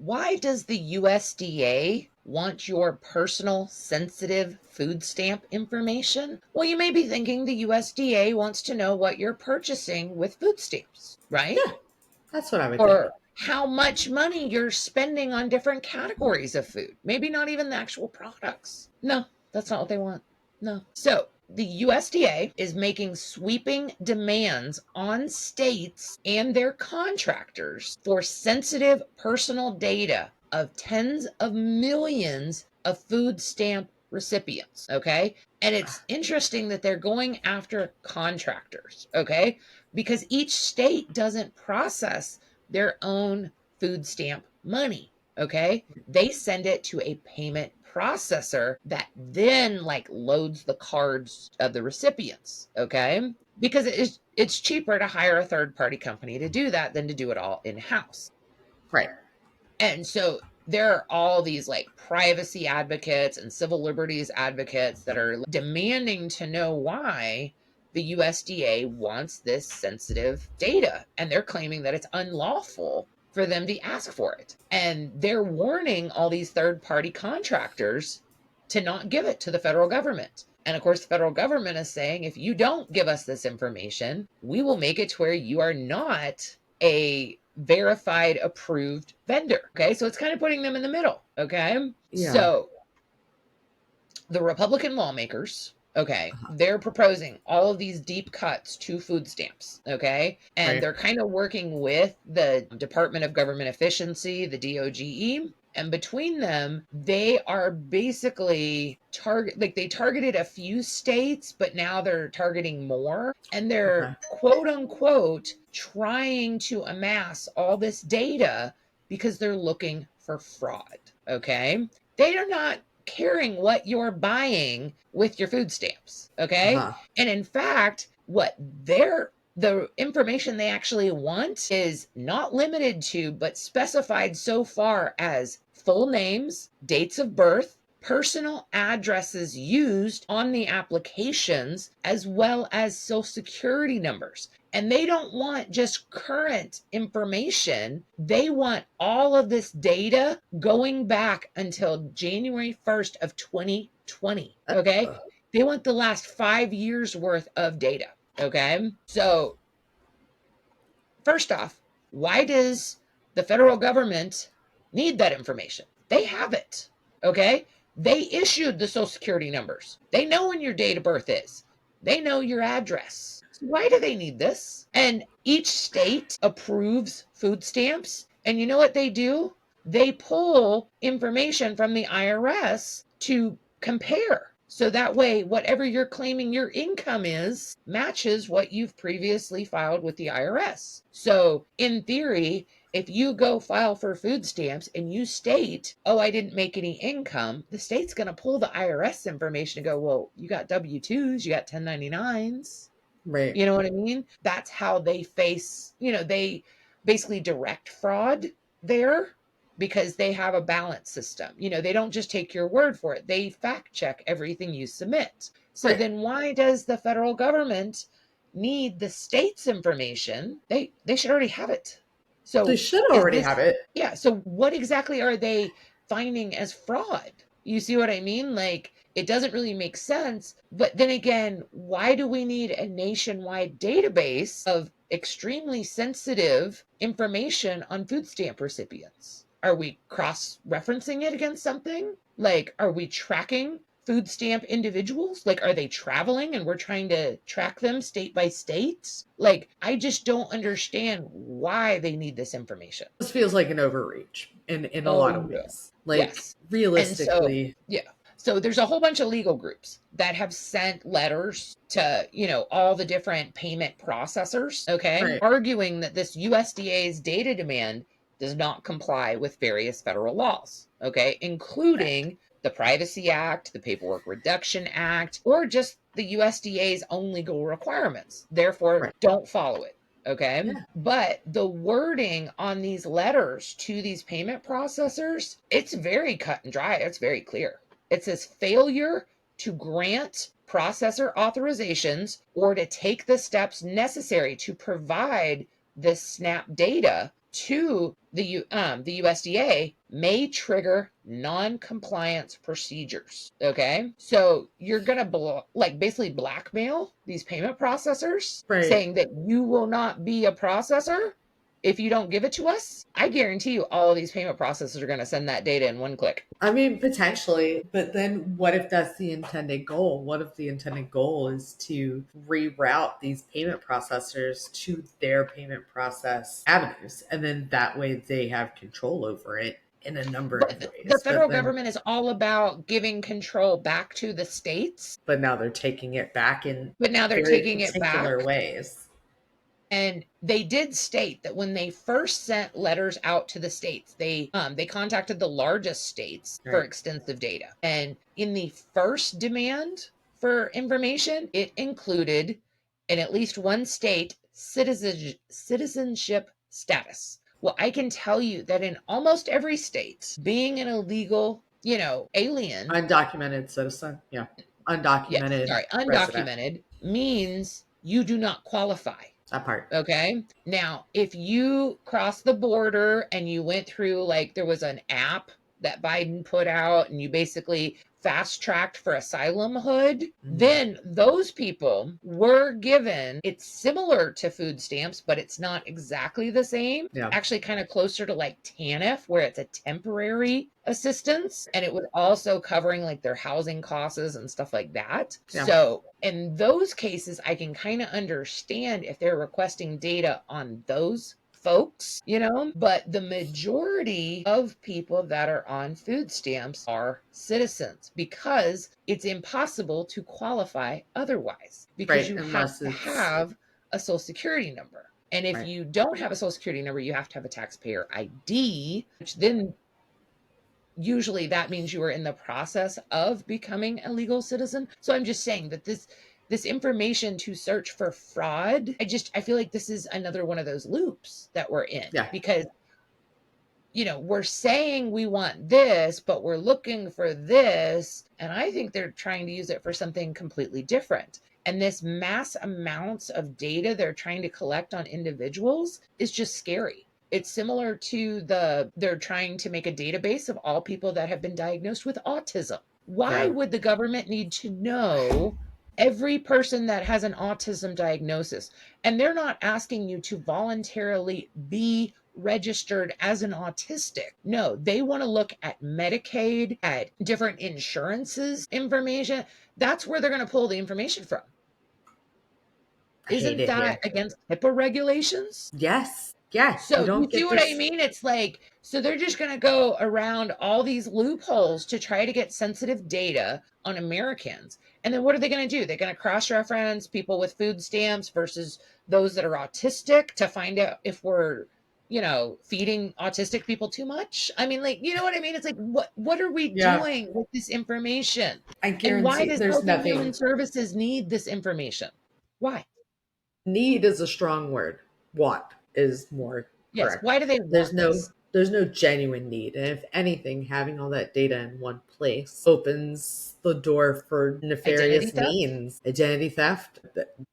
why does the USDA want your personal sensitive food stamp information? Well, you may be thinking the USDA wants to know what you're purchasing with food stamps, right? Yeah, that's what I would think. Or how much money you're spending on different categories of food. Maybe not even the actual products. No, that's not what they want. No. So the USDA is making sweeping demands on states and their contractors for sensitive personal data of tens of millions of food stamp recipients. Okay. And it's interesting that they're going after contractors. Okay. Because each state doesn't process their own food stamp money. Okay. They send it to a payment processor that then like loads the cards of the recipients. Okay. Because it's cheaper to hire a third party company to do that than to do it all in house. Right. And so there are all these like privacy advocates and civil liberties advocates that are demanding to know why the USDA wants this sensitive data. And they're claiming that it's unlawful for them to ask for it. And they're warning all these third party contractors to not give it to the federal government. And of course, the federal government is saying, if you don't give us this information, we will make it to where you are not a verified approved vendor. Okay. So it's kind of putting them in the middle. Okay. Yeah. So the Republican lawmakers, okay, they're proposing all of these deep cuts to food stamps. Okay. And Right. they're kind of working with the Department of Government Efficiency, the DOGE. And between them, they are basically they targeted a few states, but now they're targeting more. And they're quote unquote trying to amass all this data because they're looking for fraud. Okay. They are not caring what you're buying with your food stamps. Okay. And in fact, the information they actually want is not limited to, but specified so far as full names, dates of birth, personal addresses used on the applications, as well as social security numbers. And they don't want just current information. They want all of this data going back until January 1st of 2020. Okay. They want the last 5 years worth of data. Okay. So first off, why does the federal government need that information? They have it. Okay. They issued the social security numbers. They know when your date of birth is. They know your address. So why do they need this? And each state approves food stamps. And you know what they do? They pull information from the IRS to compare. So that way, whatever you're claiming your income is matches what you've previously filed with the IRS. So in theory, if you go file for food stamps and you state, oh, I didn't make any income, the state's going to pull the IRS information and go, well, you got W-2s, you got 1099s. Right. You know what I mean? That's how they face, they basically direct fraud there because they have a balance system. They don't just take your word for it. They fact check everything you submit. So then why does the federal government need the state's information? They should already have it. So they should already have it. Yeah. So what exactly are they finding as fraud? You see what I mean? Like, it doesn't really make sense. But then again, why do we need a nationwide database of extremely sensitive information on food stamp recipients? Are we cross-referencing it against something? Like, are we tracking food stamp individuals? Like, are they traveling and we're trying to track them state by state? Like, I just don't understand why they need this information. This feels like an overreach in a lot of ways. Like, realistically. So there's a whole bunch of legal groups that have sent letters to, all the different payment processors, okay, arguing that this USDA's data demand does not comply with various federal laws, okay, including the Privacy Act, the Paperwork Reduction Act, or just the USDA's own legal requirements. Therefore, don't follow it. Okay. Yeah. But the wording on these letters to these payment processors, it's very cut and dry. It's very clear. It says failure to grant processor authorizations or to take the steps necessary to provide this SNAP data to the USDA may trigger non-compliance procedures. Okay, so you're gonna like basically blackmail these payment processors, Right. saying that you will not be a processor if you don't give it to us. I guarantee you, all of these payment processors are gonna send that data in one click. I mean, potentially, but then what if that's the intended goal? What if the intended goal is to reroute these payment processors to their payment process avenues? And then that way they have control over it in a number But of the ways. federal government is all about giving control back to the states, But now they're taking it back in but now they're very taking it particular back. ways. And they did state that when they first sent letters out to the states, they contacted the largest states for Right. extensive data. And in the first demand for information, it included in at least one state citizenship status. Well, I can tell you that in almost every state, being an illegal, alien, Undocumented citizen. Yeah. yes, Undocumented sorry, resident. undocumented means you do not qualify. That part. Okay. Now, if you cross the border and you went through, like, there was an app that Biden put out and you basically fast tracked for asylumhood, Mhm. then those people were given, it's similar to food stamps, but it's not exactly the same. Yeah. Actually, kind of closer to like TANF, where it's a temporary assistance. And it was also covering like their housing costs and stuff like that. Yeah. So, in those cases, I can kind of understand if they're requesting data on those folks, but the majority of people that are on food stamps are citizens because it's impossible to qualify otherwise because Right. you have Unless to it's have a social security number. And if right. you don't have a social security number, you have to have a taxpayer ID, which then usually that means you are in the process of becoming a legal citizen. So I'm just saying that this information to search for fraud, I feel like this is another one of those loops that we're in Yeah. because we're saying we want this, but we're looking for this, and I think they're trying to use it for something completely different. And this mass amounts of data they're trying to collect on individuals is just scary. It's similar to they're trying to make a database of all people that have been diagnosed with autism. Why Yeah. would the government need to know every person that has an autism diagnosis? And they're not asking you to voluntarily be registered as an autistic. No, they want to look at Medicaid, at different insurances information. That's where they're going to pull the information from. I hate Isn't it that here. against HIPAA regulations? Yes. Yeah. You So you don't see get what I this. mean? It's like, so they're just going to go around all these loopholes to try to get sensitive data on Americans. And then what are they going to do? They're going to cross reference people with food stamps versus those that are autistic to find out if we're, feeding autistic people too much. I mean, like, you know what I mean? It's like, what are we Yeah. doing with this information? I And why guarantee does there's Health and Human nothing. Services need this information? Why? Need is a strong word. Want is more Yes, correct. why do they There's want no this? there's no genuine need. And if anything, having all that data in one place opens the door for Identity nefarious theft? means, identity theft.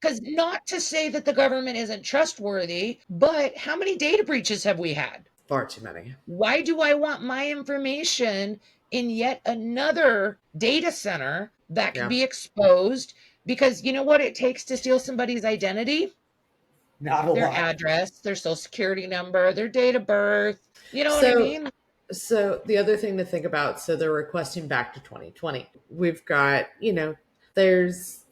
Because not to say that the government isn't trustworthy, but how many data breaches have we had? Far too many. Why do I want my information in yet another data center that could Yeah. be exposed? Because you know what it takes to steal somebody's identity? Not a Their lot. address, their social security number, their date of birth. You know what I So mean? so the other thing to think about, so they're requesting back to 2020. We've got, there's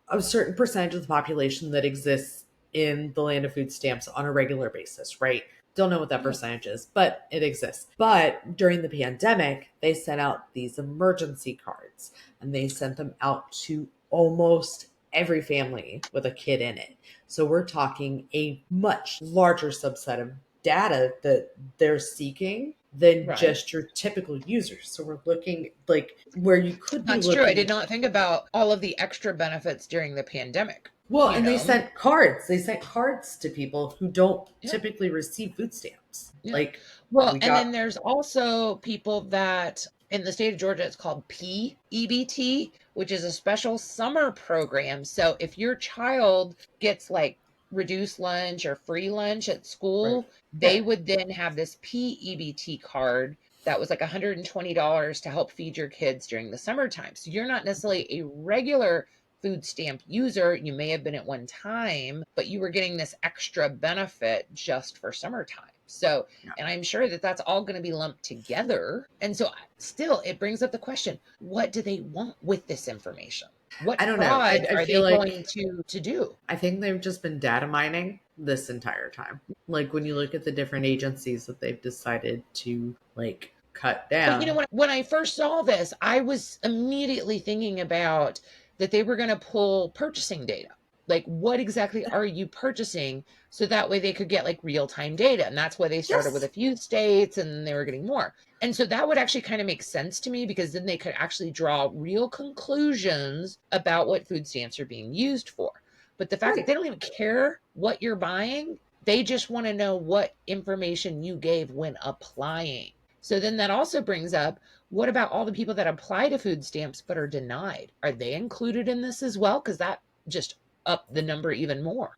a certain percentage of the population that exists in the land of food stamps on a regular basis, right? Don't know what that Yeah. percentage is, but it exists. But during the pandemic, they sent out these emergency cards and they sent them out to almost every family with a kid in it. So we're talking a much larger subset of data that they're seeking than Right. just your typical users. So we're looking like where you could be That's true. I did looking. not think about all of the extra benefits during the pandemic, Well, you and they know? sent cards. They sent cards to people who don't Yeah. typically receive food stamps. Yeah. Like Well, we and then got there's also people that in the state of Georgia, it's called PEBT, which is a special summer program. So if your child gets like reduced lunch or free lunch at Right. school, they Yeah. would then have this PEBT card that was like $120 to help feed your kids during the summertime. So you're not necessarily a regular food stamp user. You may have been at one time, but you were getting this extra benefit just for summertime. So, Yeah. and I'm sure that that's all going to be lumped together. And so, still, it brings up the question, what do they want with this information? What I don't know. fraud I are feel they like going to do? I think they've just been data mining this entire time. Like when you look at the different agencies that they've decided to like cut But down. when I first saw this, I was immediately thinking about that they were going to pull purchasing data. Like, what exactly are you purchasing? So that way they could get like real time data. And that's why they started with a Yes. few states and they were getting more. And so that would actually kind of make sense to me because then they could actually draw real conclusions about what food stamps are being used for. But the fact that Right. they don't even care what you're buying, they just want to know what information you gave when applying. So then that also brings up, what about all the people that apply to food stamps but are denied? Are they included in this as well? Because that just upped the number even more.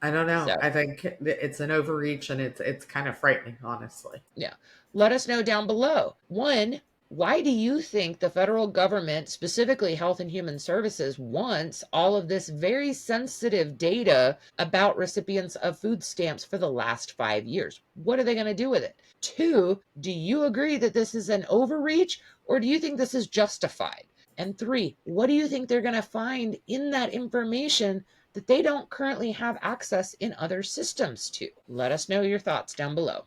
I don't know. So I think it's an overreach and it's kind of frightening, honestly. yeah. Let us know down below. One, why do you think the federal government, specifically Health and Human Services, wants all of this very sensitive data about recipients of food stamps for the last 5 years? What are they going to do with it? Two, do you agree that this is an overreach or do you think this is justified? And three, what do you think they're going to find in that information that they don't currently have access in other systems to? Let us know your thoughts down below.